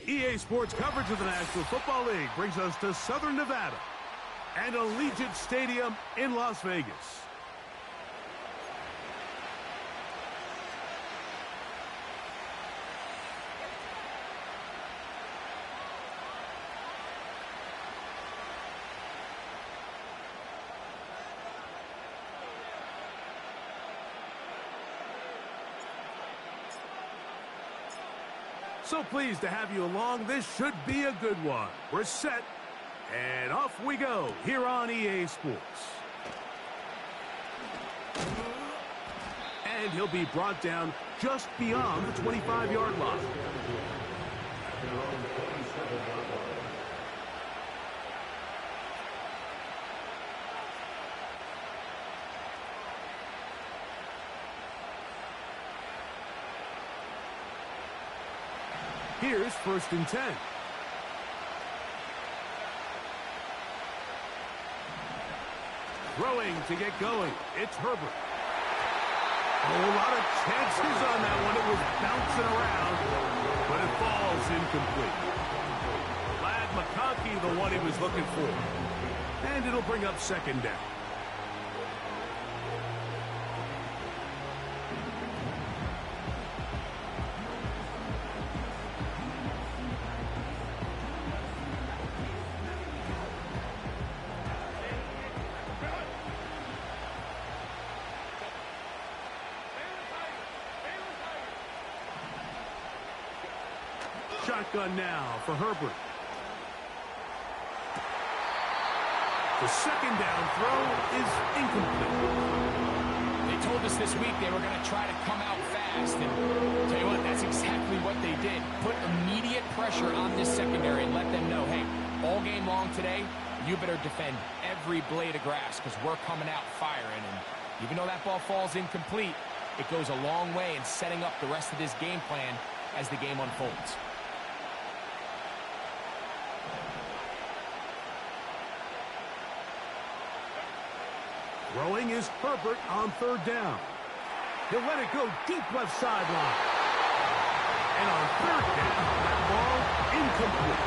EA Sports coverage of the National Football League brings us to Southern Nevada and Allegiant Stadium in Las Vegas. So pleased to have you along. This should be a good one. We're set, and off we go here on EA Sports. And he'll be brought down just beyond the 25-yard line. Here's 1st and 10. Throwing to get going. It's Herbert. A lot of chances on that one. It was bouncing around, but it falls incomplete. Glad McConkey, the one he was looking for. And it'll bring up 2nd down. Shotgun now for Herbert. The 2nd down throw is incomplete. They told us this week they were going to try to come out fast, and tell you what, that's exactly what they did. Put immediate pressure on this secondary and let them know, hey, all game long today, you better defend every blade of grass because we're coming out firing. And even though that ball falls incomplete, it goes a long way in setting up the rest of this game plan as the game unfolds. Throwing is Herbert on 3rd down. He'll let it go deep left sideline. And on 3rd down, that ball incomplete.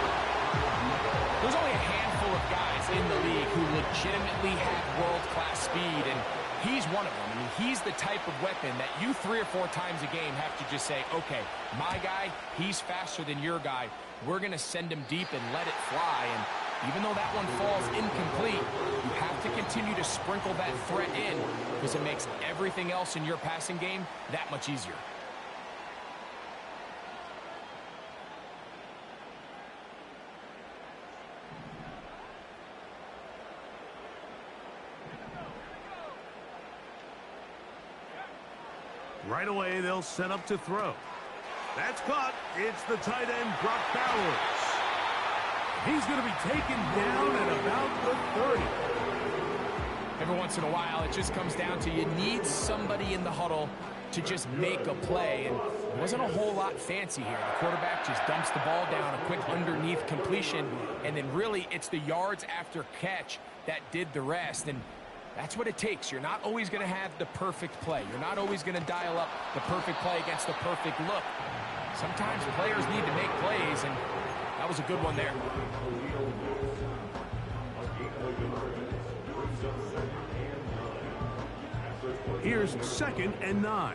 There's only a handful of guys in the league who legitimately have world-class speed, and he's one of them. I mean, he's the type of weapon that you 3 or 4 times a game have to just say, okay, my guy, he's faster than your guy. We're going to send him deep and let it fly. And even though that one falls incomplete, you have to continue to sprinkle that threat in because it makes everything else in your passing game that much easier. Right away, they'll set up to throw. That's caught. It's the tight end, Brock Bowers. He's going to be taken down at about the 30. Every once in a while, it just comes down to you need somebody in the huddle to just make a play. And it wasn't a whole lot fancy here. The quarterback just dumps the ball down, a quick underneath completion, and then really it's the yards after catch that did the rest. And that's what it takes. You're not always going to have the perfect play. You're not always going to dial up the perfect play against the perfect look. Sometimes players need to make plays, and that was a good one there. Here's 2nd and 9.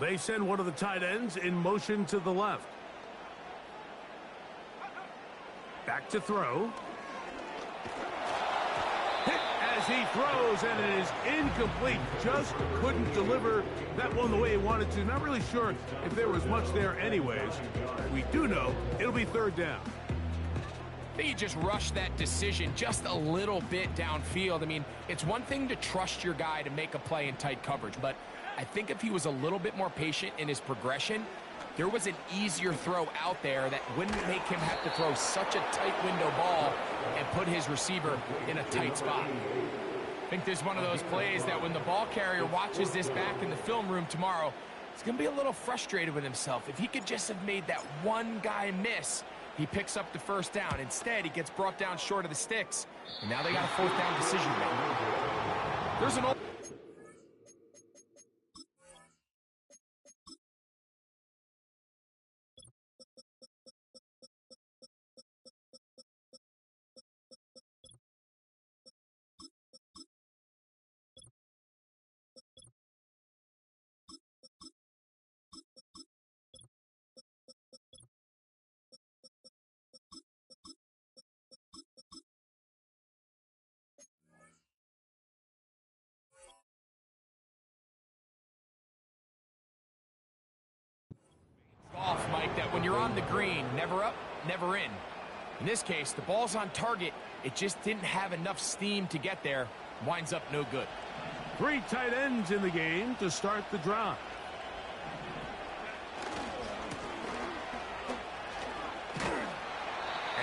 They send one of the tight ends in motion to the left. Back to throw. Hit as he throws, and it is incomplete. Just couldn't deliver that one the way he wanted to. Not really sure if there was much there anyways. We do know it'll be 3rd down. I think he just rushed that decision just a little bit downfield. I mean, it's one thing to trust your guy to make a play in tight coverage, but I think if he was a little bit more patient in his progression, there was an easier throw out there that wouldn't make him have to throw such a tight window ball and put his receiver in a tight spot. I think there's one of those plays that when the ball carrier watches this back in the film room tomorrow, he's going to be a little frustrated with himself. If he could just have made that one guy miss, he picks up the 1st down. Instead, he gets brought down short of the sticks, and now they got a 4th down decision to make. There's an you're on the green, never up, never in. In this case, the ball's on target. It just didn't have enough steam to get there. Winds up no good. 3 tight ends in the game to start the drive.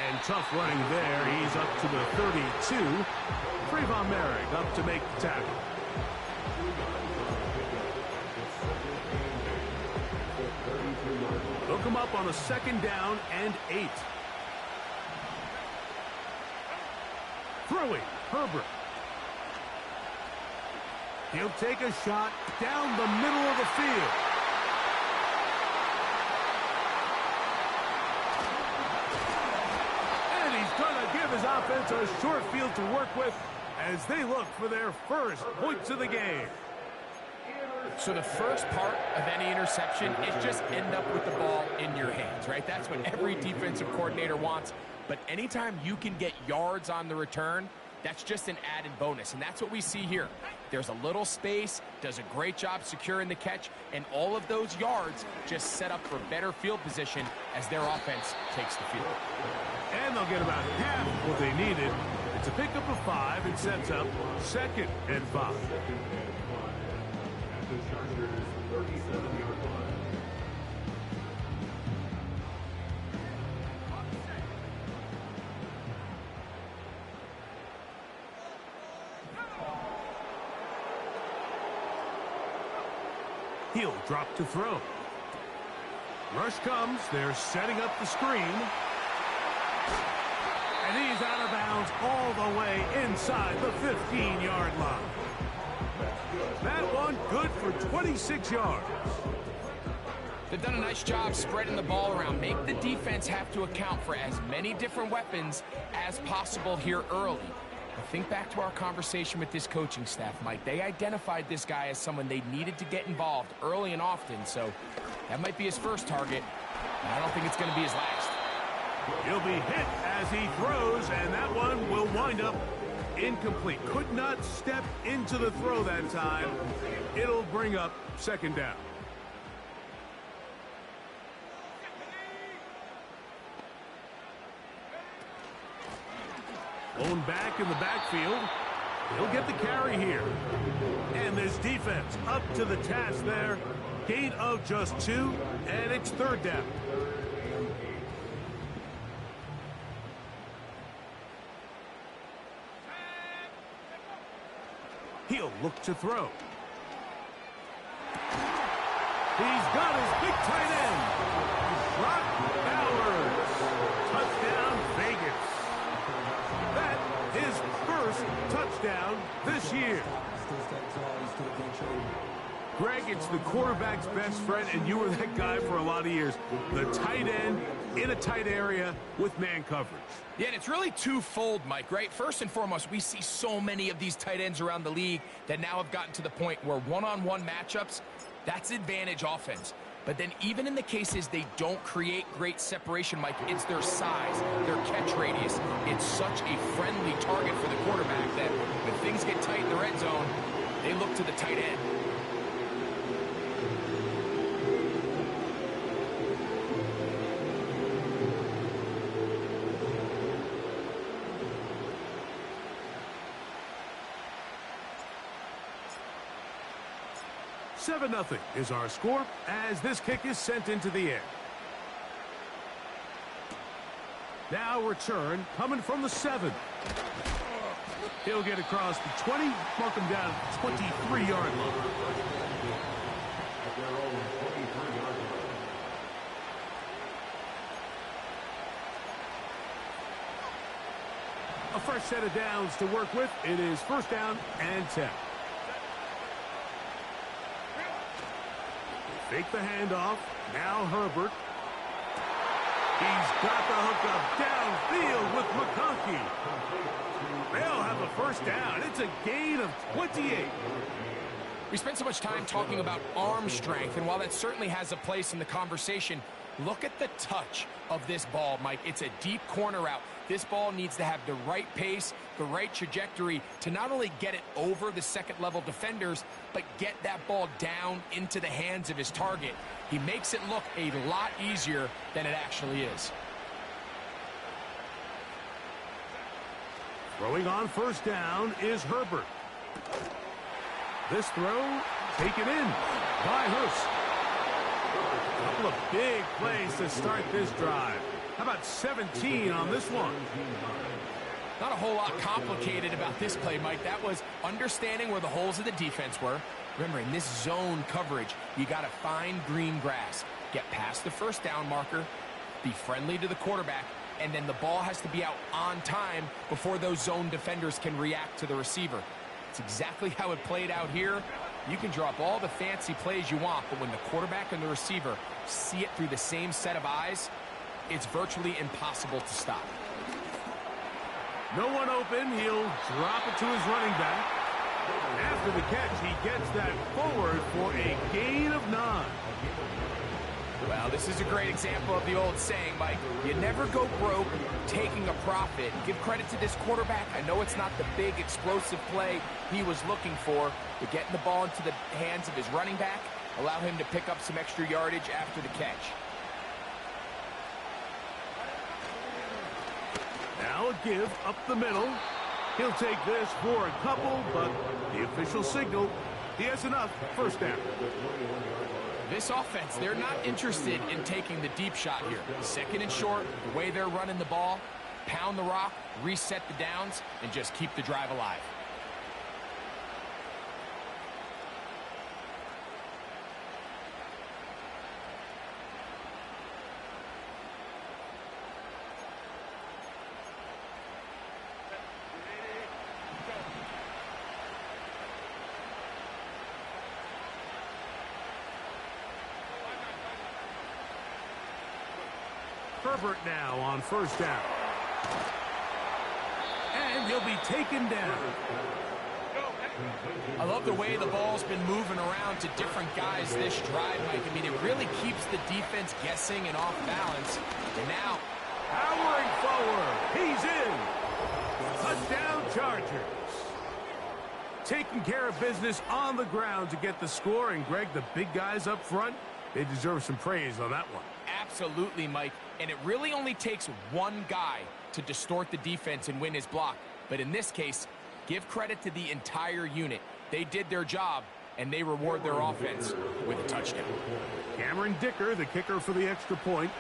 And tough running there. He's up to the 32. Trayvon Merrick up to make the tackle. Hook him up on a 2nd down and 8. Throwing, Herbert. He'll take a shot down the middle of the field. And he's going to give his offense a short field to work with as they look for their first points of the game. So the first part of any interception is just end up with the ball in your hands, right? That's what every defensive coordinator wants. But anytime you can get yards on the return, that's just an added bonus, and that's what we see here. There's a little space, does a great job securing the catch, and all of those yards just set up for better field position as their offense takes the field. And they'll get about half what they needed. It's a pickup of 5 and sets up 2nd and 5. He'll drop to throw. Rush comes. They're setting up the screen. And he's out of bounds all the way inside the 15-yard line. That one good for 26 yards. They've done a nice job spreading the ball around. Make the defense have to account for as many different weapons as possible here early. But think back to our conversation with this coaching staff, Mike. They identified this guy as someone they needed to get involved early and often, so that might be his first target, and I don't think it's going to be his last. He'll be hit as he throws, and that one will wind up incomplete. Could not step into the throw that time. It'll bring up 2nd down. Blown back in the backfield. He'll get the carry here. And this defense up to the task there. Gain of just 2, and it's 3rd down. He'll look to throw. He's got his big tight end. Brock Bowers. Touchdown, Vegas. That his first touchdown this year. Greg, it's the quarterback's best friend, and you were that guy for a lot of years. The tight end in a tight area with man coverage. Yeah, and it's really twofold, Mike, right? First and foremost, we see so many of these tight ends around the league that now have gotten to the point where one-on-one matchups, that's advantage offense. But then even in the cases they don't create great separation, Mike, it's their size, their catch radius. It's such a friendly target for the quarterback that when things get tight in the red zone, they look to the tight end. Seven 0 is our score as this kick is sent into the air. Now return coming from the 7. He'll get across the 20, mark him down at the 23-yard line. A fresh set of downs to work with. It is 1st down and 10. Fake the handoff. Now Herbert. He's got the hookup downfield with McConkey. They'll have a 1st down. It's a gain of 28. We spent so much time talking about arm strength, and while that certainly has a place in the conversation, Look at the touch of this ball, Mike. It's a deep corner route. This ball needs to have the right pace, the right trajectory to not only get it over the second-level defenders, but get that ball down into the hands of his target. He makes it look a lot easier than it actually is. Throwing on first down is Herbert. This throw taken in by Hurst. A couple of big plays to start this drive. How about 17 on this one? Not a whole lot complicated about this play, Mike. That was understanding where the holes of the defense were. Remember, in this zone coverage, you got to find green grass. Get past the first down marker, be friendly to the quarterback, and then the ball has to be out on time before those zone defenders can react to the receiver. It's exactly how it played out here. You can drop all the fancy plays you want, but when the quarterback and the receiver see it through the same set of eyes, it's virtually impossible to stop. No one open. He'll drop it to his running back. After the catch, he gets that forward for a gain of 9. Well, this is a great example of the old saying, Mike. You never go broke taking a profit. Give credit to this quarterback. I know it's not the big explosive play he was looking for, but getting the ball into the hands of his running back, allow him to pick up some extra yardage after the catch. Now a give up the middle. He'll take this for a couple, but the official signal, he has enough. First down. This offense, they're not interested in taking the deep shot here. Second and short, the way they're running the ball, pound the rock, reset the downs, and just keep the drive alive. Herbert now on first down. And he'll be taken down. I love the way the ball's been moving around to different guys this drive, Mike. I mean, it really keeps the defense guessing and off balance. And now, powering forward. He's in. Touchdown Chargers. Taking care of business on the ground to get the score. And, Greg, the big guys up front, they deserve some praise on that one. Absolutely, Mike. And it really only takes one guy to distort the defense and win his block. But in this case, give credit to the entire unit. They did their job, and they reward their offense with a touchdown. Cameron Dicker, the kicker for the extra point.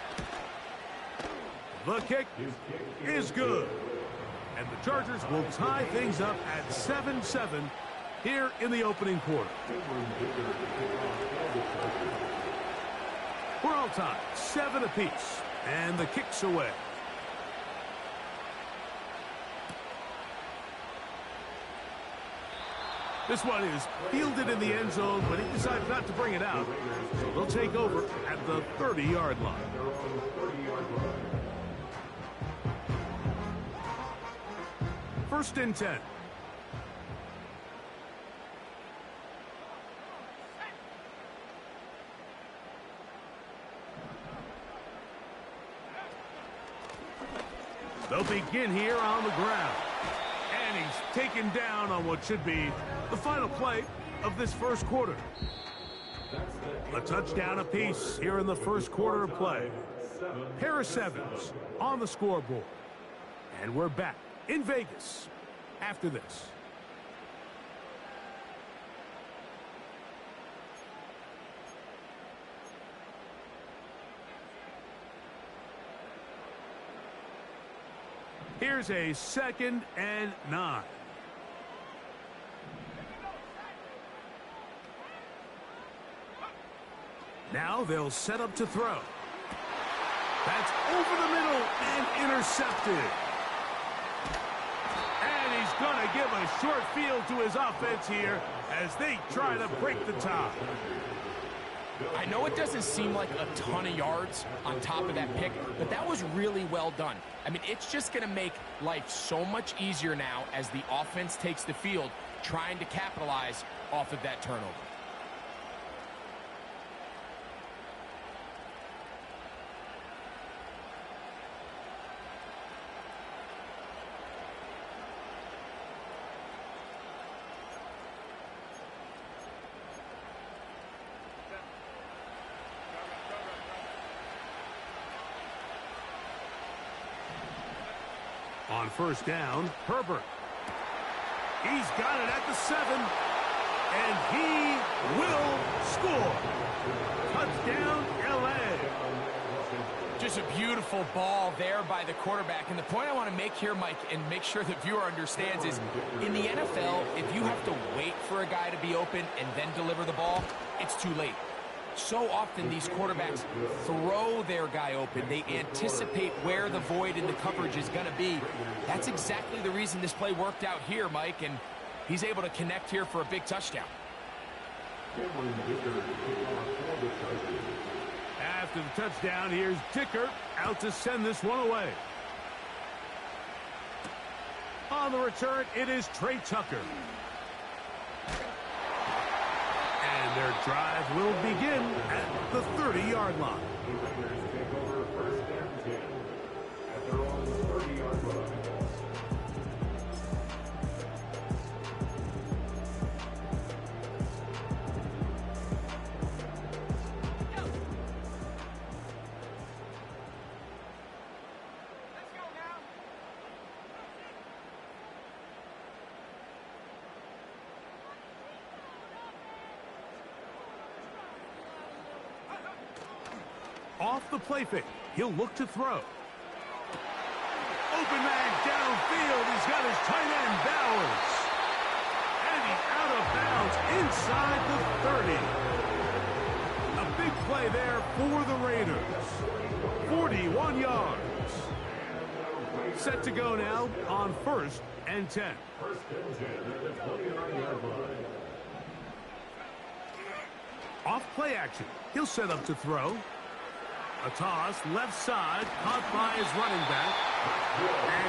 The kick is good. And the Chargers will tie things up at 7-7 here in the opening quarter. We're all tied, 7 apiece, and the kick's away. This one is fielded in the end zone, but he decided not to bring it out. So they'll take over at the 30-yard line. First and 10. They'll begin here on the ground. And he's taken down on what should be the final play of this first quarter. A touchdown apiece here in the first quarter of play. Pair of sevens on the scoreboard. And we're back in Vegas after this. Here's a 2nd and 9. Now they'll set up to throw. That's over the middle and intercepted. And he's going to give a short field to his offense here as they try to break the tie. I know it doesn't seem like a ton of yards on top of that pick, but that was really well done. I mean, it's just going to make life so much easier now as the offense takes the field, trying to capitalize off of that turnover. On first down, Herbert. He's got it at the 7. And he will score. Touchdown, L.A. Just a beautiful ball there by the quarterback. And the point I want to make here, Mike, and make sure the viewer understands is, in the NFL, if you have to wait for a guy to be open and then deliver the ball, it's too late. So often these quarterbacks throw their guy open. They anticipate where the void in the coverage is going to be. That's exactly the reason this play worked out here, Mike, and he's able to connect here for a big touchdown. After the touchdown, here's Dicker out to send this one away. On the return, it is Trey Tucker. And their drive will begin at the 30-yard line. Off the play fake, he'll look to throw. Open man downfield. He's got his tight end, Bowers. And he's out of bounds inside the 30. A big play there for the Raiders. 41 yards. Set to go now on 1st and 10. Off play action. He'll set up to throw. A toss, left side, caught by his running back.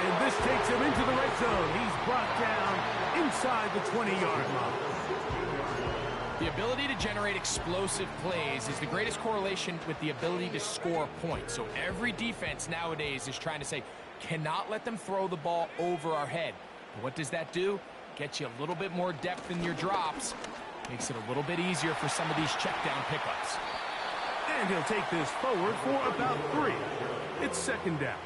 And this takes him into the red zone. He's brought down inside the 20-yard line. The ability to generate explosive plays is the greatest correlation with the ability to score points. So every defense nowadays is trying to say, cannot let them throw the ball over our head. And what does that do? Gets you a little bit more depth in your drops. Makes it a little bit easier for some of these check down pickups. And he'll take this forward for about 3. It's 2nd down.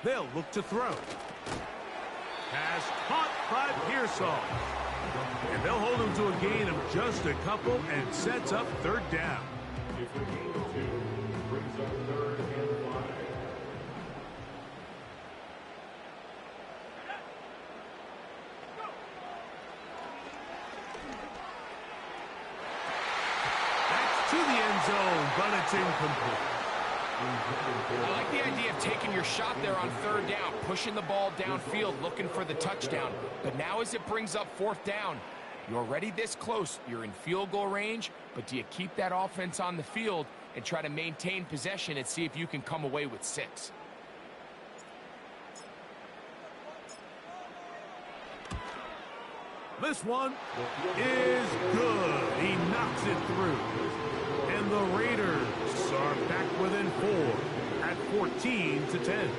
They'll look to throw. Pass caught by Pearsall. And they'll hold him to a gain of just a couple and sets up 3rd down. To the end zone, but it's incomplete. I like the idea of taking your shot there on 3rd down, pushing the ball downfield, looking for the touchdown. But now as it brings up 4th down, you're already this close. You're in field goal range, but do you keep that offense on the field and try to maintain possession and see if you can come away with 6? This one is good. He knocks it through. And the Raiders are back within 4 at 14-10.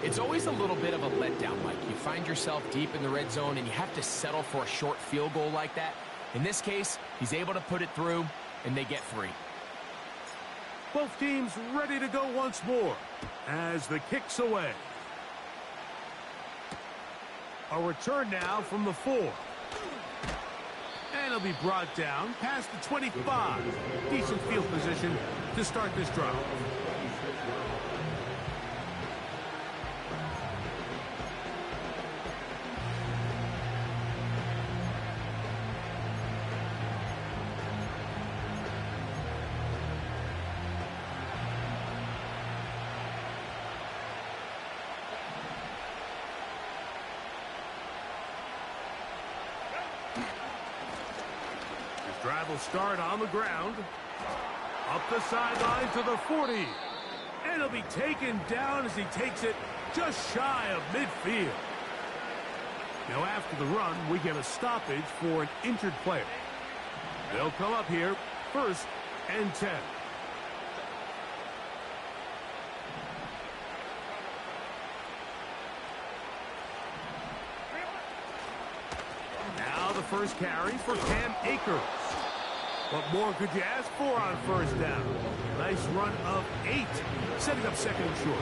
It's always a little bit of a letdown, Mike. You find yourself deep in the red zone and you have to settle for a short field goal like that. In this case, he's able to put it through, and they get 3. Both teams ready to go once more as the kick's away. A return now from the 4. And he'll be brought down past the 25. Decent field position to start this drive. Drive will start on the ground. Up the sideline to the 40. And he'll be taken down as he takes it just shy of midfield. Now after the run, we get a stoppage for an injured player. They'll come up here, 1st and 10. first carry for Cam Akers. What more could you ask for on first down? Nice run of 8, setting up second and short.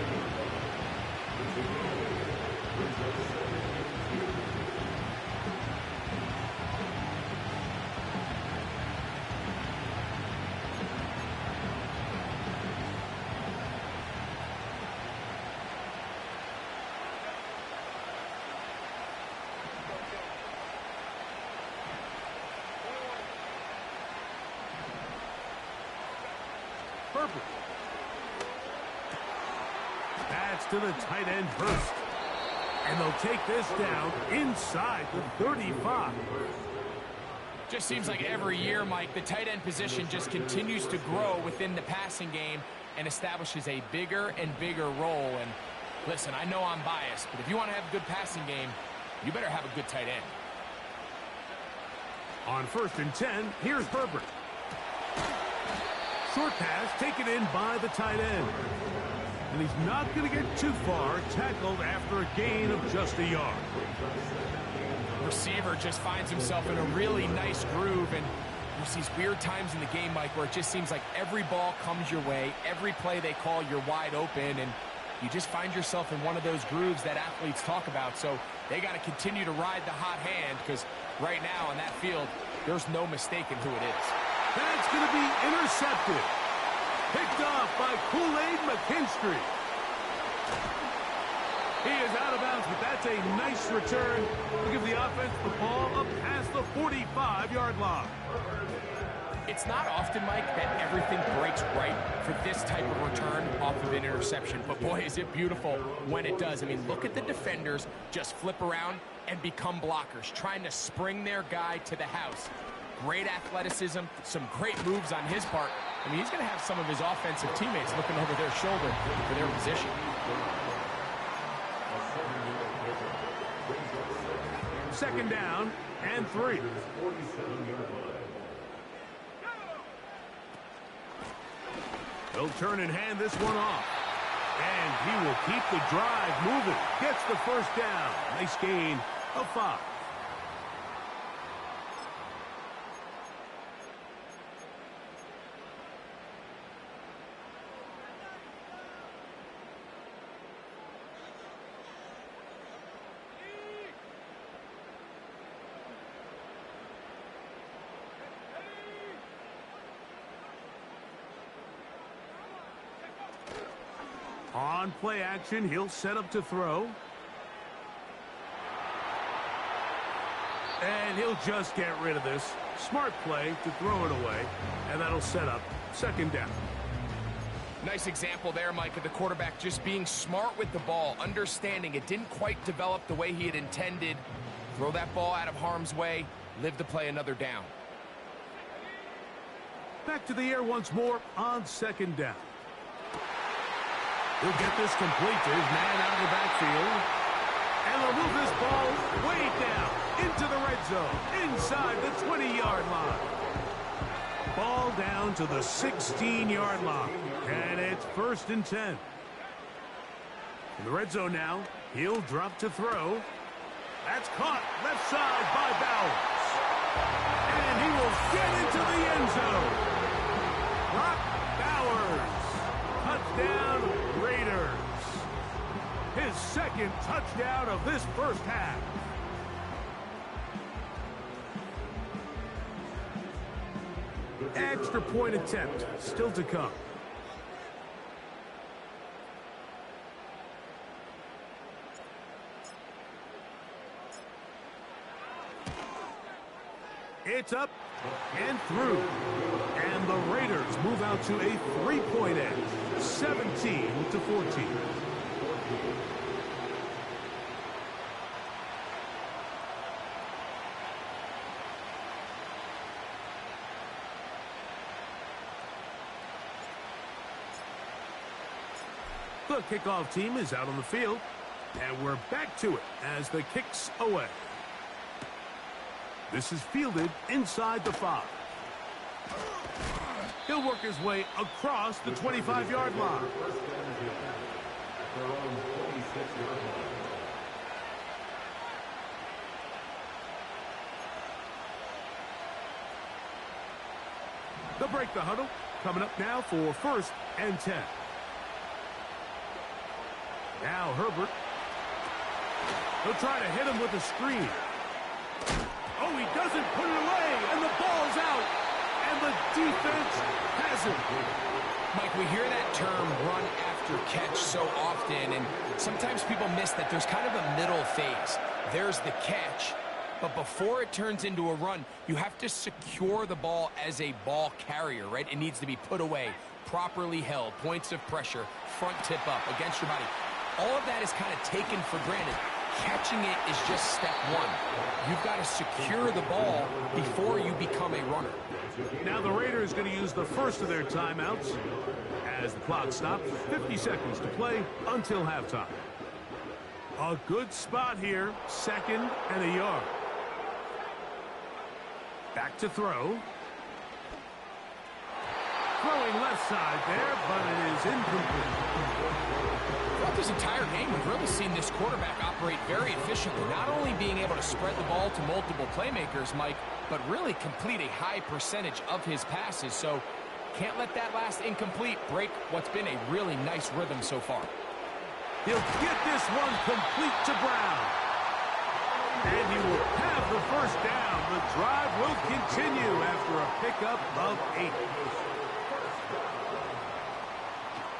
Herbert. That's to the tight end, Hurst. And they'll take this down inside the 35. Just seems like every year, Mike, the tight end position just continues to grow within the passing game and establishes a bigger and bigger role. And listen, I know I'm biased, but if you want to have a good passing game, you better have a good tight end. On 1st and 10, here's Herbert. Short pass taken in by the tight end. And he's not going to get too far, tackled after a gain of just a yard. Receiver just finds himself in a really nice groove, and there's these weird times in the game, Mike, where it just seems like every ball comes your way, every play they call, you're wide open, and you just find yourself in one of those grooves that athletes talk about. So they got to continue to ride the hot hand, because right now on that field, there's no mistaking who it is. That's going to be intercepted. Picked off by Kool-Aid McKinstry. He is out of bounds, but that's a nice return to give the offense the ball up past the 45-yard line. It's not often, Mike, that everything breaks right for this type of return off of an interception. But, boy, is it beautiful when it does. I mean, look at the defenders just flip around and become blockers, trying to spring their guy to the house. Great athleticism, some great moves on his part. I mean, he's going to have some of his offensive teammates looking over their shoulder for their position. Second down and 3. He'll turn and hand this one off. And he will keep the drive moving. Gets the first down. Nice gain of 5. On play action, he'll set up to throw. And he'll just get rid of this. Smart play to throw it away. And that'll set up second down. Nice example there, Mike, of the quarterback just being smart with the ball, understanding it didn't quite develop the way he had intended. Throw that ball out of harm's way, live to play another down. Back to the air once more on second down. He'll get this complete to his man out of the backfield. And they'll move this ball way down into the red zone, inside the 20-yard line. Ball down to the 16-yard line. And it's 1st and 10. In the red zone now, he'll drop to throw. That's caught left side by Bowers. And he will get into the end zone. Brock Bowers. Touchdown, Raiders. His second touchdown of this first half. Extra point attempt still to come. It's up and through. And the Raiders move out to a 3-point edge, 17-14. The kickoff team is out on the field, and we're back to it as the kick's away. This is fielded inside the 5. He'll work his way across the 25-yard line. They'll break the huddle. Coming up now for 1st and 10. Now Herbert. He'll try to hit him with a screen. Oh, he doesn't put it away, and the ball's out. And the defense has it. Mike, we hear that term run after catch so often, and sometimes people miss that there's kind of a middle phase. There's the catch, but before it turns into a run, you have to secure the ball as a ball carrier, right? It needs to be put away, properly held, points of pressure, front tip up against your body. All of that is kind of taken for granted. Catching it is just step one. You've got to secure the ball before you become a runner. Now the Raiders going to use the first of their timeouts as the clock stops. 50 seconds to play until halftime. A good spot here. 2nd and a yard. Back to throw. Throwing left side there, but it is incomplete. Throughout this entire game, we've really seen this quarterback operate very efficiently, not only being able to spread the ball to multiple playmakers, Mike, but really complete a high percentage of his passes. So can't let that last incomplete break what's been a really nice rhythm so far. He'll get this one complete to Brown. And he will have the first down. The drive will continue after a pickup of 8.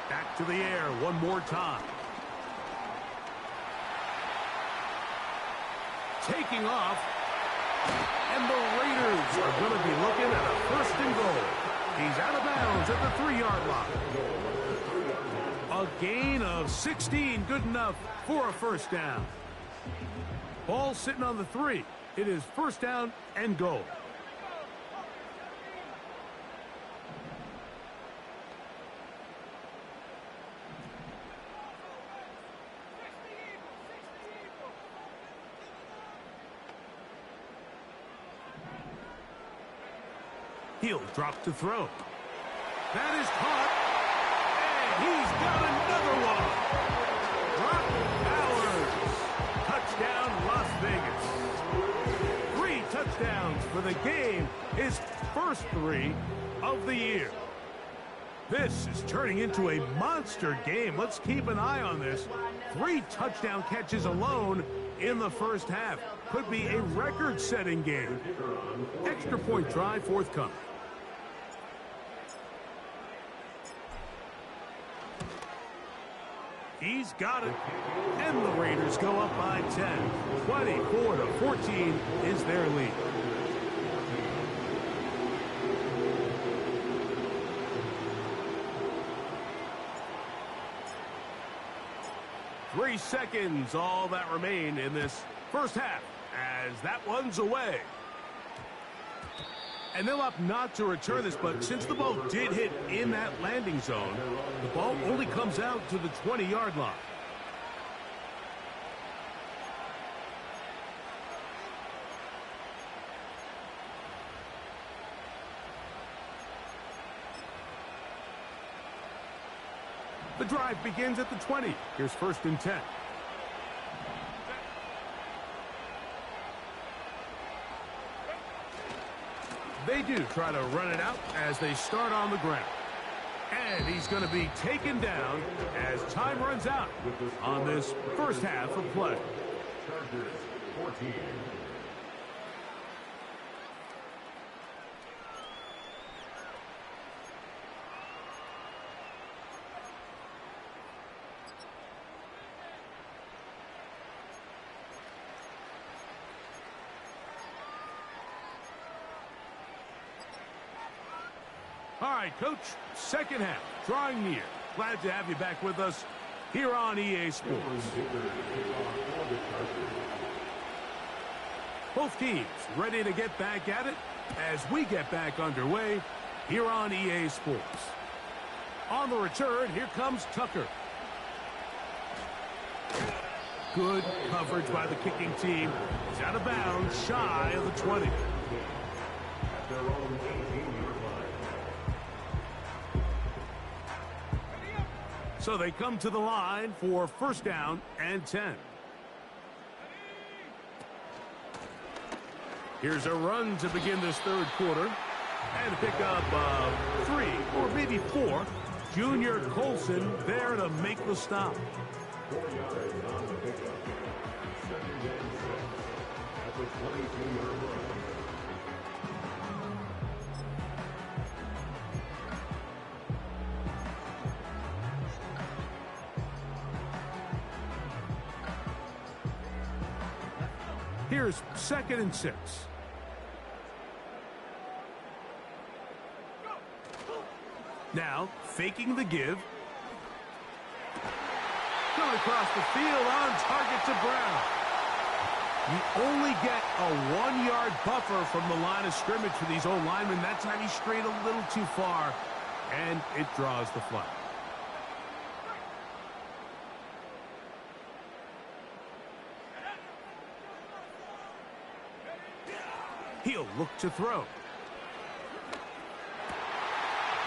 Back to the air one more time. Taking off. And the Raiders are going to be looking at a 1st and goal. He's out of bounds at the 3-yard line. A gain of 16, good enough for a 1st down. Ball sitting on the 3. It is 1st down and goal. He'll drop to throw. That is caught. And he's got another one. Brock Bowers. Touchdown, Las Vegas. 3 touchdowns for the game. His first 3 of the year. This is turning into a monster game. Let's keep an eye on this. 3 touchdown catches alone in the first half. Could be a record-setting game. Extra point try forthcoming. He's got it. And the Raiders go up by 10. 24-14 is their lead. Three seconds, all that remain in this first half, as that one's away. And they'll opt not to return this, but since the ball did hit in that landing zone, the ball only comes out to the 20-yard line. The drive begins at the 20. Here's 1st and 10. They do try to run it out as they start on the ground. And he's going to be taken down as time runs out on this first half of play. Chargers 14. All right, Coach, second half, drawing near. Glad to have you back with us here on EA Sports. Both teams ready to get back at it as we get back underway here on EA Sports. On the return, here comes Tucker. Good coverage by the kicking team. He's out of bounds, shy of the 20. At their own 18-yard line. So they come to the line for 1st down and 10. Here's a run to begin this third quarter. And pick up 3 or maybe 4. Junior Colson there to make the stop. 4 yards on the pickup. 2nd and 6 at the 22-yard line. Here's 2nd and 6. Now, faking the give. Coming across the field on target to Brown. You only get a 1-yard buffer from the line of scrimmage for these old linemen. That time he strayed a little too far, and it draws the flag. He'll look to throw.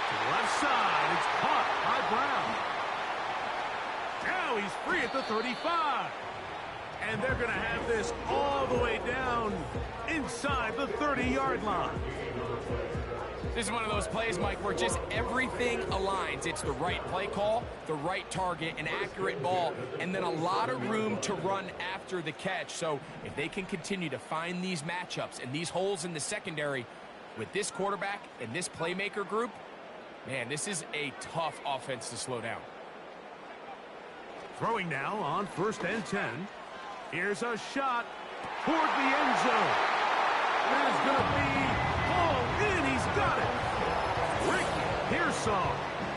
To the left side, it's caught by Brown. Now he's free at the 35. And they're going to have this all the way down inside the 30-yard line. This is one of those plays, Mike, where just everything aligns. It's the right play call, the right target, an accurate ball, and then a lot of room to run after the catch. So if they can continue to find these matchups and these holes in the secondary with this quarterback and this playmaker group, man, this is a tough offense to slow down. Throwing now on 1st and 10. Here's a shot toward the end zone. It is going to be hauled in. He's got it. Rick Pearsall.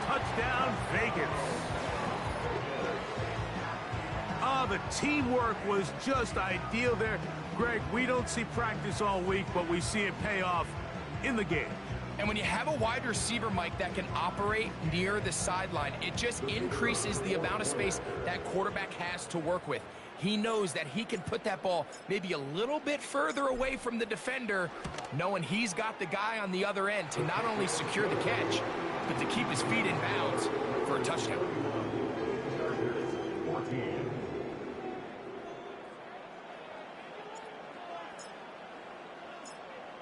Touchdown, Vegas. The teamwork was just ideal there. Greg, we don't see practice all week, but we see it pay off in the game. And when you have a wide receiver, Mike, that can operate near the sideline, it just increases the amount of space that quarterback has to work with. He knows that he can put that ball maybe a little bit further away from the defender, knowing he's got the guy on the other end to not only secure the catch, but to keep his feet in bounds for a touchdown.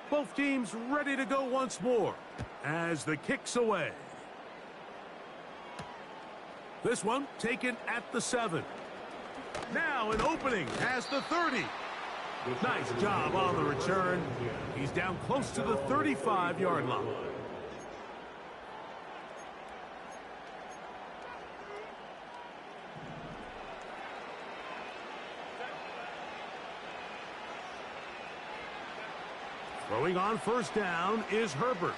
Both teams ready to go once more as the kick's away. This one taken at the 7. Now an opening past the 30. Nice job on the return. He's down close to the 35-yard line. Throwing on 1st down is Herbert.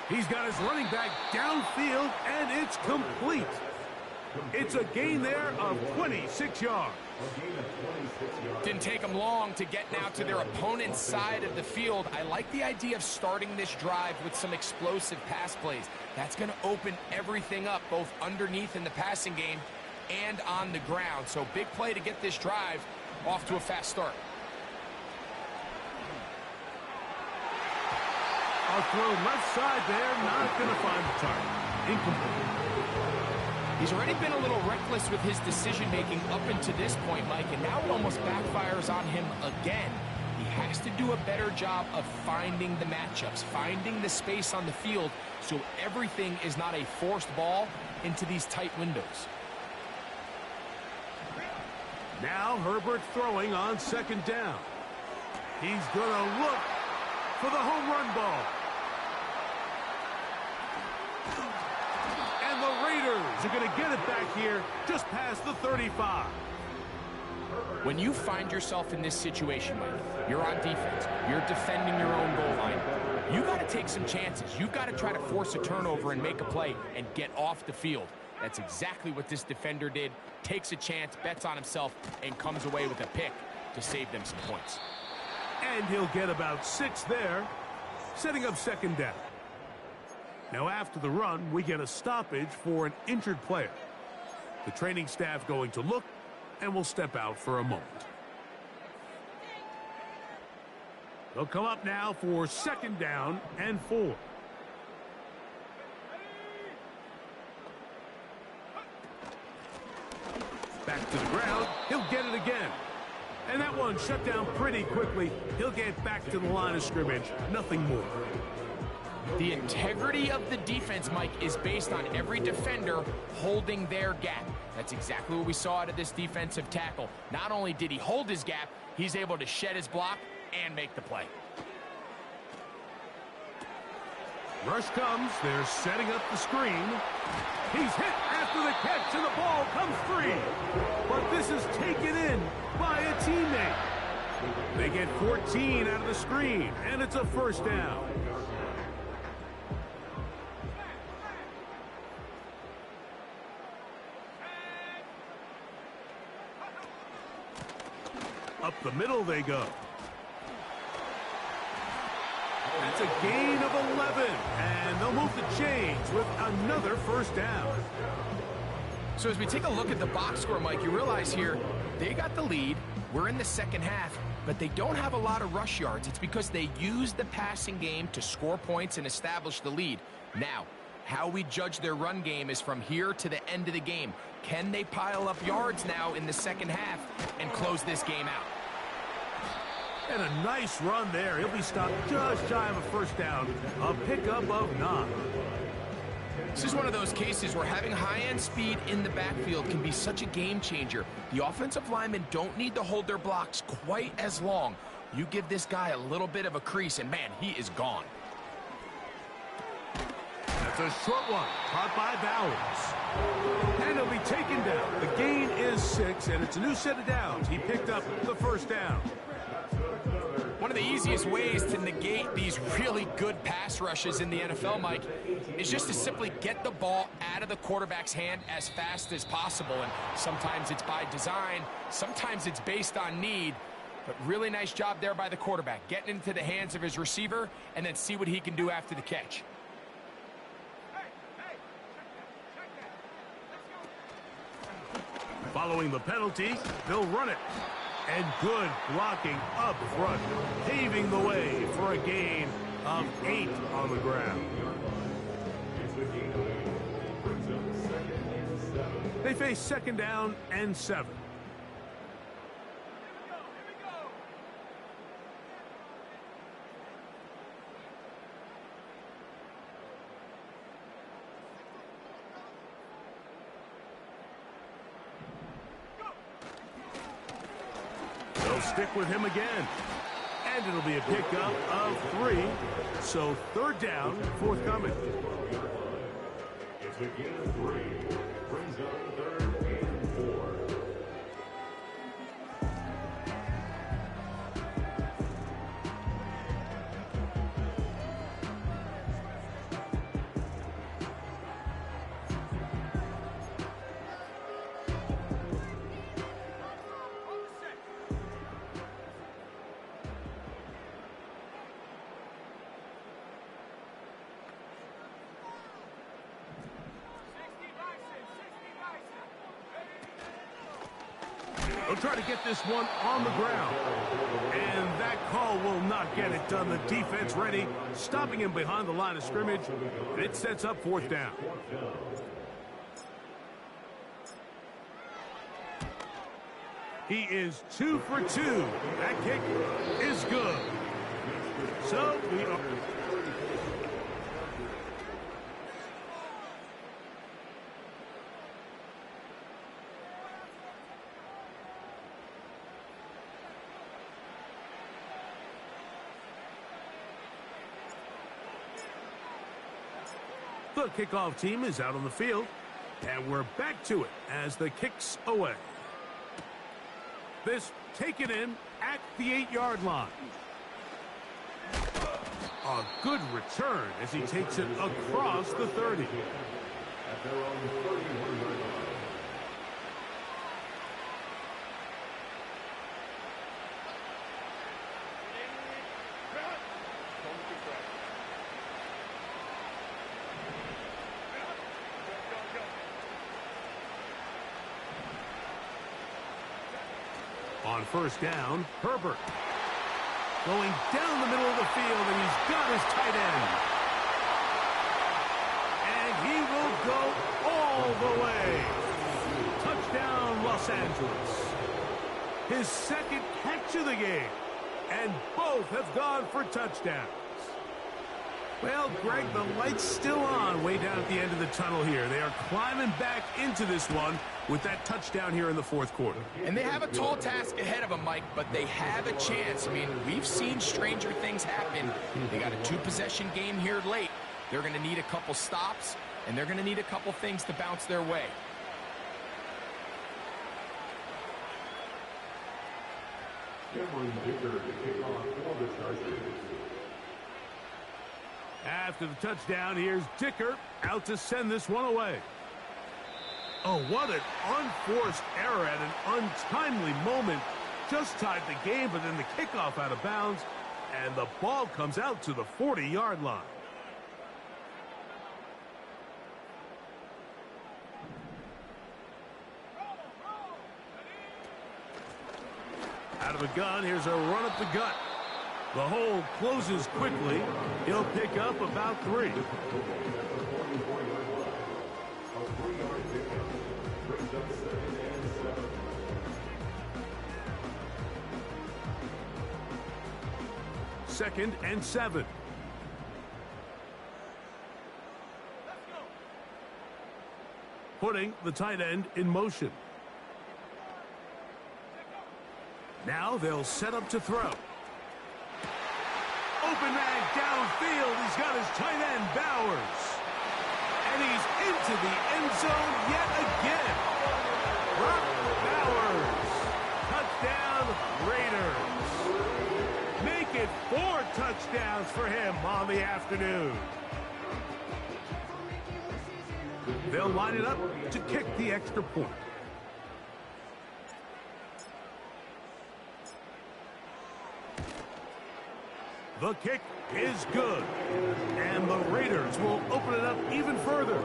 He's got his running back downfield, and it's complete. It's a gain there of 26 yards. Didn't take them long to get now to their opponent's side of the field. I like the idea of starting this drive with some explosive pass plays. That's going to open everything up, both underneath in the passing game and on the ground. So big play to get this drive off to a fast start. I'll throw left side there, not going to find the target. Incomplete. He's already been a little reckless with his decision-making up until this point, Mike, and now it almost backfires on him again. He has to do a better job of finding the matchups, finding the space on the field, so everything is not a forced ball into these tight windows. Now Herbert throwing on 2nd down. He's going to look for the home run ball. And the Raiders are going to get it back here just past the 35. When you find yourself in this situation, Mike, you're on defense, you're defending your own goal line, you got to take some chances. You've got to try to force a turnover and make a play and get off the field. That's exactly what this defender did. Takes a chance, bets on himself, and comes away with a pick to save them some points. And he'll get about 6 there, setting up 2nd down. Now after the run, we get a stoppage for an injured player. The training staff going to look and will step out for a moment. They'll come up now for 2nd down and 4. Back to the ground. He'll get it again. And that one shut down pretty quickly. He'll get back to the line of scrimmage. Nothing more. The integrity of the defense, Mike, is based on every defender holding their gap. That's exactly what we saw out of this defensive tackle. Not only did he hold his gap, he's able to shed his block and make the play. Rush comes. They're setting up the screen. He's hit after the catch, and the ball comes free. But this is taken in by a teammate. They get 14 out of the screen, and it's a first down. Up the middle they go. That's a gain of 11, and they'll move the chains with another first down. So as we take a look at the box score, Mike, you realize here they got the lead. We're in the second half, but they don't have a lot of rush yards. It's because they use the passing game to score points and establish the lead. Now, how we judge their run game is from here to the end of the game. Can they pile up yards now in the second half and close this game out? And a nice run there. He'll be stopped just shy of a first down. A pickup of 9. This is one of those cases where having high-end speed in the backfield can be such a game changer. The offensive linemen don't need to hold their blocks quite as long. You give this guy a little bit of a crease, and man, he is gone. That's a short one, caught by Bowers. And he'll be taken down. The gain is 6, and it's a new set of downs. He picked up the first down. One of the easiest ways to negate these really good pass rushes in the NFL, Mike, is just to simply get the ball out of the quarterback's hand as fast as possible. And sometimes it's by design, sometimes it's based on need. But really nice job there by the quarterback, getting into the hands of his receiver and then see what he can do after the catch. Following the penalty, they'll run it. And good blocking up front, paving the way for a gain of 8 on the ground. They face second down and 7. They'll stick with him again. And it'll be a pickup of 3. So third down, forthcoming. It's again 3. Brings up 3rd and 4. They'll try to get this one on the ground. And that call will not get it done. The defense ready, stopping him behind the line of scrimmage. And it sets up 4th down. He is 2 for 2. That kick is good. So we are... The kickoff team is out on the field, and we're back to it as the kick's away. This taken in at the 8-yard line. A good return as he takes it across the 30. At their own 31-yard line. On first down, Herbert. Going down the middle of the field, and he's got his tight end. And he will go all the way. Touchdown, Los Angeles. his second catch of the game. And both have gone for touchdowns. Well, Greg, the light's still on way down at the end of the tunnel here. They are climbing back into this one with that touchdown here in the fourth quarter. And they have a tall task ahead of them, Mike, but they have a chance. I mean, we've seen stranger things happen. They got a two-possession game here late. They're going to need a couple stops, and they're going to need a couple things to bounce their way. After the touchdown, here's Dicker out to send this one away. Oh, what an unforced error at an untimely moment. Just tied the game, but then the kickoff out of bounds, and the ball comes out to the 40-yard line. Out of the gun, here's a run up the gut. The hole closes quickly. He'll pick up about 3. Second and 7. Putting the tight end in motion. Now they'll set up to throw. Open man downfield. He's got his tight end, Bowers. And he's into the end zone yet again. Brock Bowers. Touchdown, Raiders. Make it 4 touchdowns for him on the afternoon. They'll line it up to kick the extra point. The kick is good. And the Raiders will open it up even further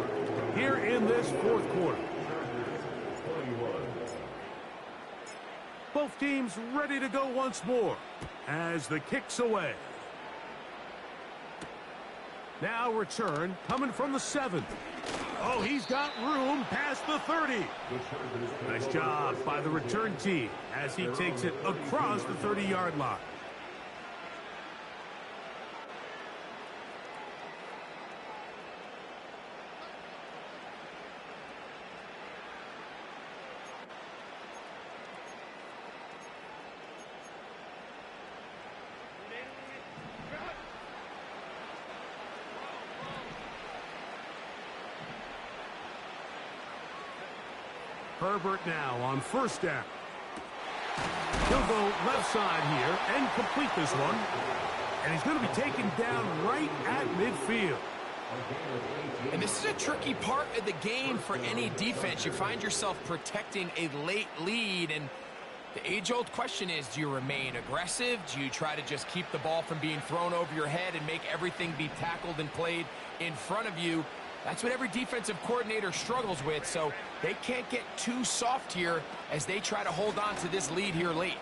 here in this fourth quarter. Both teams ready to go once more as the kick's away. Now return coming from the 7. Oh, he's got room past the 30. Nice job by the return team as he takes it across the 30-yard line. Herbert now on first down. He'll go left side here and complete this one. And he's going to be taken down right at midfield. And this is a tricky part of the game for any defense. You find yourself protecting a late lead, and the age-old question is, do you remain aggressive? Do you try to just keep the ball from being thrown over your head and make everything be tackled and played in front of you? That's what every defensive coordinator struggles with, so they can't get too soft here as they try to hold on to this lead here late.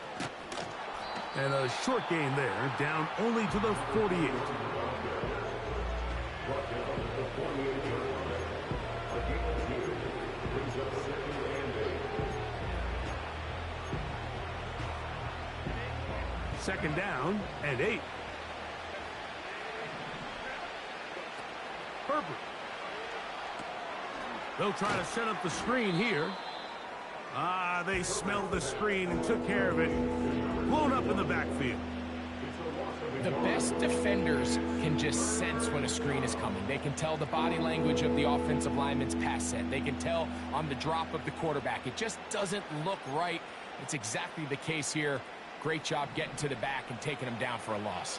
And a short gain there, down only to the 48. Second down and 8. Herbert. They'll try to set up the screen here. They smelled the screen and took care of it. Blown up in the backfield. The best defenders can just sense when a screen is coming. They can tell the body language of the offensive lineman's pass set. They can tell on the drop of the quarterback. It just doesn't look right. It's exactly the case here. Great job getting to the back and taking him down for a loss.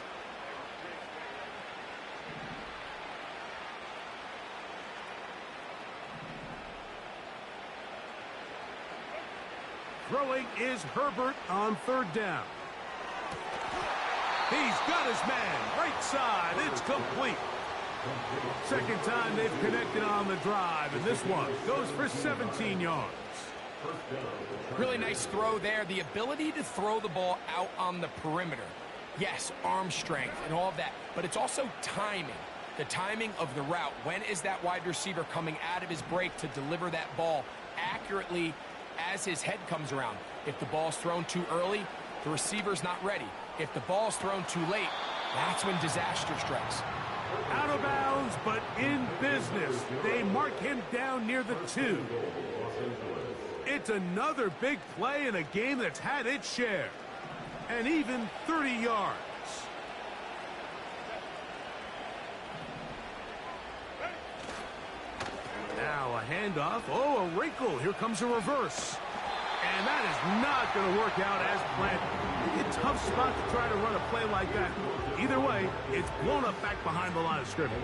Throwing is Herbert on third down. He's got his man, right side, it's complete. Second time they've connected on the drive, and this one goes for 17 yards. Really nice throw there. The ability to throw the ball out on the perimeter. Yes, arm strength and all of that, but it's also timing. The timing of the route. When is that wide receiver coming out of his break to deliver that ball accurately as his head comes around? If the ball's thrown too early, the receiver's not ready. If the ball's thrown too late, that's when disaster strikes. Out of bounds, but in business. They mark him down near the 2. It's another big play in a game that's had its share. And even 30 yards. Now a handoff. Oh, a wrinkle. Here comes a reverse. And that is not going to work out as planned. A tough spot to try to run a play like that. Either way, it's blown up back behind the line of scrimmage.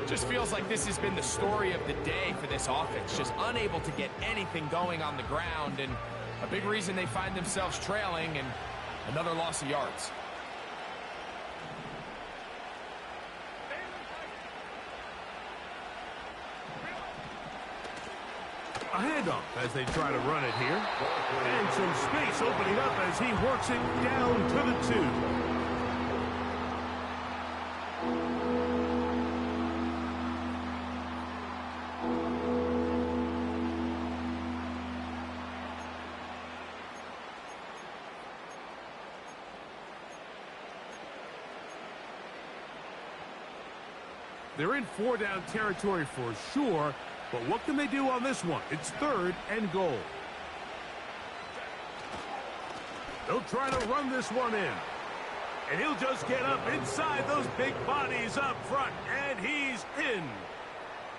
Just feels like this has been the story of the day for this offense. Just unable to get anything going on the ground. And a big reason they find themselves trailing and another loss of yards. A handoff as they try to run it here. And some space opening up as he works it down to the 2. They're in 4-down territory for sure. But what can they do on this one? It's 3rd and goal. They'll try to run this one in. And he'll just get up inside those big bodies up front. And he's in.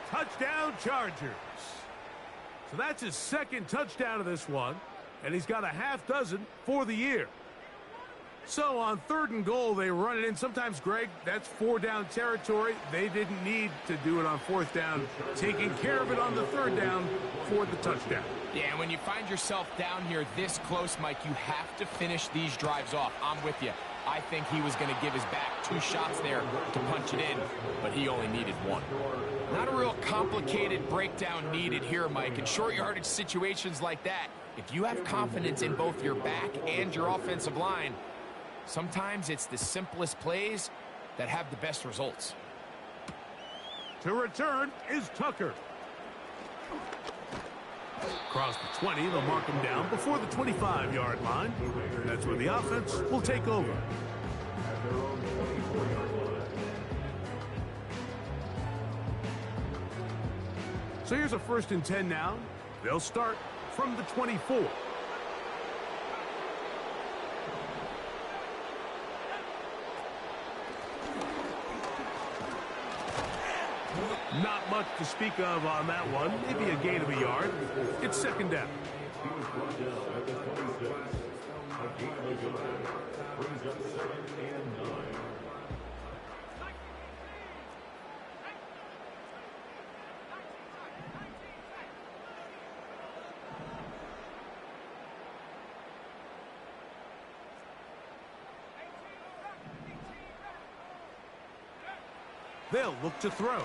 Touchdown, Chargers. So that's his 2nd touchdown of this one. And he's got a half dozen for the year. So on 3rd and goal, they run it in. Sometimes, Greg, that's 4-down territory. They didn't need to do it on 4th down. Taking care of it on the 3rd down for the touchdown. Yeah, when you find yourself down here this close, Mike, you have to finish these drives off. I'm with you. I think he was going to give his back 2 shots there to punch it in, but he only needed 1. Not a real complicated breakdown needed here, Mike. In short yardage situations like that, if you have confidence in both your back and your offensive line, sometimes it's the simplest plays that have the best results. To return is Tucker. Across the 20, they'll mark him down before the 25-yard line. That's where the offense will take over. So here's a 1st and 10 now. They'll start from the 24. Not much to speak of on that one. Maybe a gain of a yard. It's 2nd down. They'll look to throw.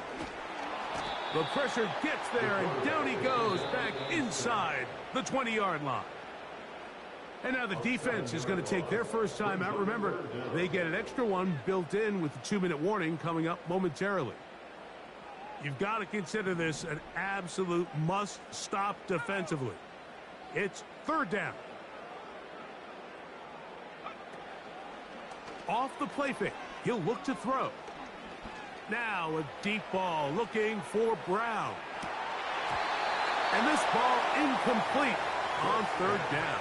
The pressure gets there, and down he goes back inside the 20-yard line. And now the defense is going to take their first time out. Remember, they get an extra one built in with the 2-minute warning coming up momentarily. You've got to consider this an absolute must-stop defensively. It's 3rd down. Off the play fake, he'll look to throw. Now a deep ball looking for Brown. And this ball incomplete on 3rd down.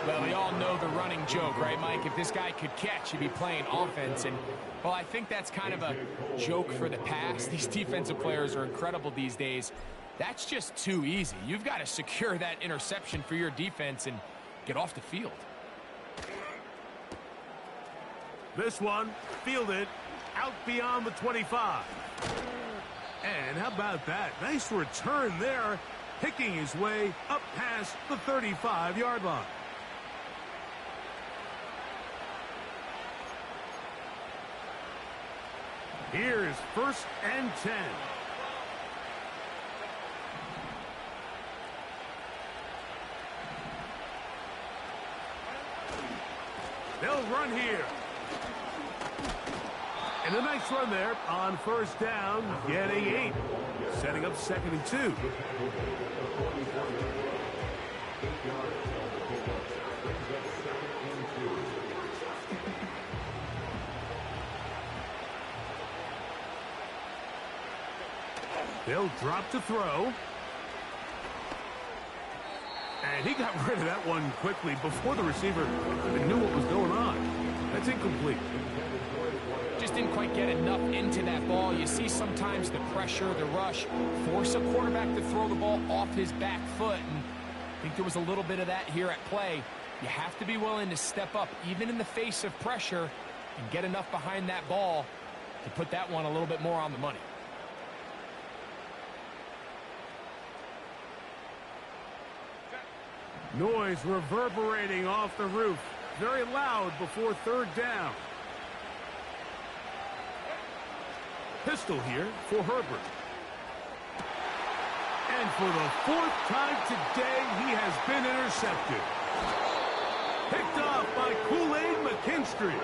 Well, we all know the running joke, right, Mike? If this guy could catch, he'd be playing offense. And, well, I think that's kind of a joke for the past. These defensive players are incredible these days. That's just too easy. You've got to secure that interception for your defense and get off the field. This one fielded out beyond the 25. And how about that? Nice return there, picking his way up past the 35-yard line. Here's 1st and 10. They'll run here. And a nice run there on 1st down, getting 8. Setting up 2nd and 2. yards on the pickup. Brings up 2nd and 2. They'll drop to throw. And he got rid of that one quickly before the receiver even knew what was going on. That's incomplete. Just didn't quite get enough into that ball. You see sometimes the pressure, the rush, force a quarterback to throw the ball off his back foot. And I think there was a little bit of that here at play. You have to be willing to step up, even in the face of pressure, and get enough behind that ball to put that one a little bit more on the money. Noise reverberating off the roof. Very loud before 3rd down. Pistol here for Herbert. And for the 4th time today, he has been intercepted. Picked off by Kool-Aid McKinstry.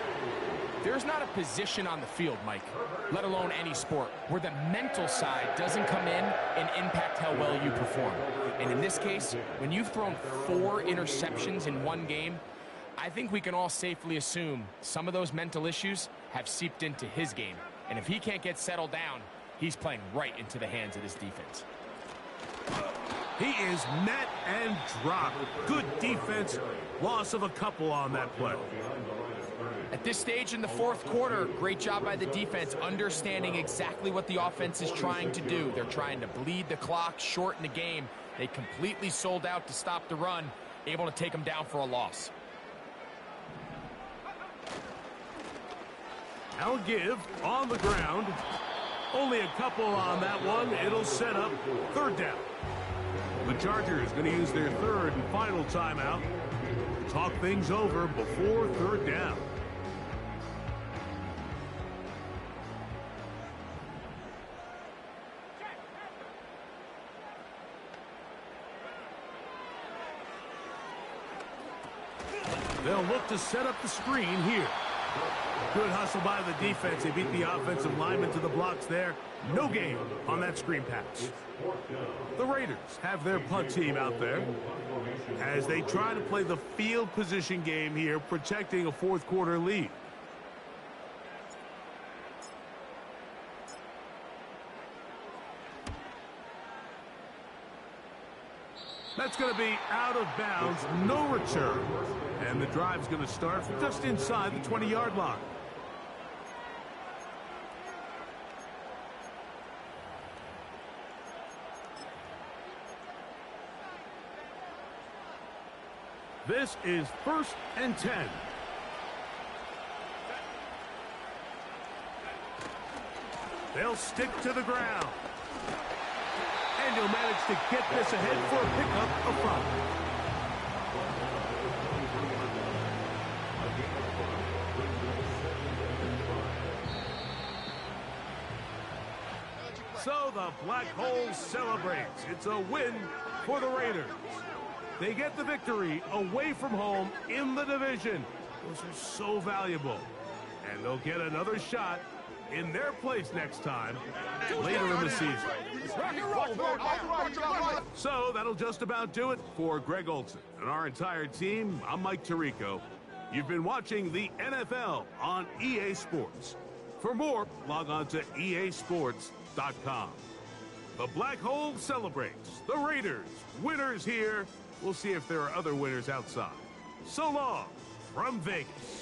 There's not a position on the field, Mike, let alone any sport, where the mental side doesn't come in and impact how well you perform. And in this case, when you've thrown 4 interceptions in one game, I think we can all safely assume some of those mental issues have seeped into his game. And if he can't get settled down, he's playing right into the hands of this defense. He is met and dropped. Good defense. Loss of a couple on that play. At this stage in the 4th quarter, great job by the defense, understanding exactly what the offense is trying to do. They're trying to bleed the clock, shorten the game. They completely sold out to stop the run, able to take them down for a loss. Now give on the ground. Only a couple on that one. It'll set up 3rd down. The Chargers going to use their 3rd and final timeout. Talk things over before 3rd down. They'll look to set up the screen here. Good hustle by the defense. They beat the offensive lineman to the blocks there. No gain on that screen pass. The Raiders have their punt team out there as they try to play the field position game here, protecting a 4th quarter lead. That's going to be out of bounds, no return. And the drive's going to start from just inside the 20-yard line. This is 1st and 10. They'll stick to the ground. And he'll manage to get this ahead for a pickup up front. So the Black Hole celebrates. It's a win for the Raiders. They get the victory away from home in the division. Those are so valuable. And they'll get another shot in their place next time later in the season. So that'll just about do it for Greg Olson and our entire team. I'm Mike Tirico. You've been watching the NFL on EA Sports. For more, log on to easports.com. The Black Hole celebrates. The Raiders, winners here. We'll see if there are other winners outside. So long from Vegas.